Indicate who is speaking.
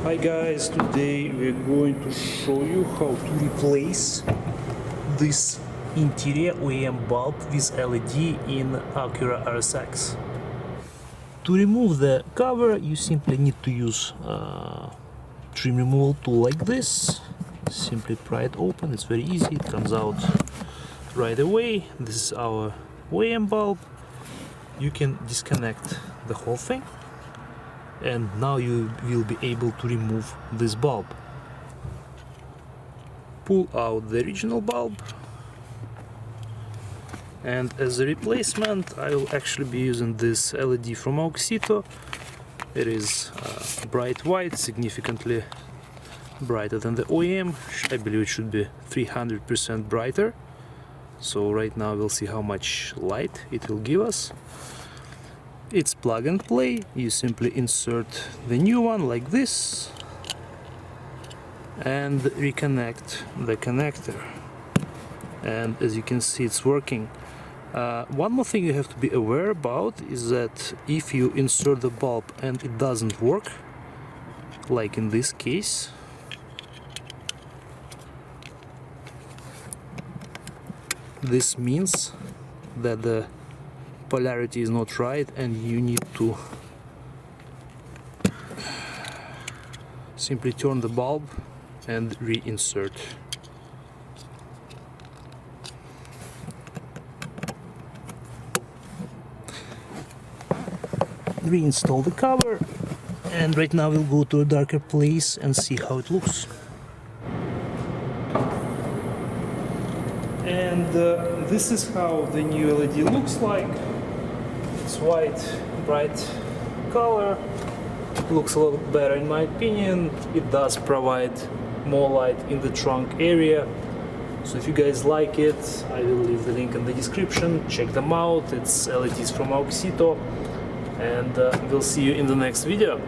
Speaker 1: Hi guys, today we're going to show you how to replace this interior OEM bulb with LED in Acura RSX. To remove the cover you simply need to use trim removal tool like this. Simply pry it open, it's very easy, it comes out right away. This is our OEM bulb. You can disconnect the whole thing and now you will be able to remove this bulb. Pull out the original bulb, and as a replacement I will actually be using this LED from Auxito. It is bright white, significantly brighter than the OEM. I believe it should be 300% brighter. So right now we'll see how much light it will give us. It's plug and play. You simply insert the new one like this and reconnect the connector, and as you can see it's working. One more thing you have to be aware about is that if you insert the bulb and it doesn't work, like in this case, this means that the polarity is not right and you need to simply turn the bulb and reinsert. Reinstall the cover, and right now we'll go to a darker place and see how it looks. And this is how the new LED looks like. It's white, bright color. Looks a lot better in my opinion. It does provide more light in the trunk area. So if you guys like it, I will leave the link in the description. Check them out. It's LEDs from Auxito. And we'll see you in the next video.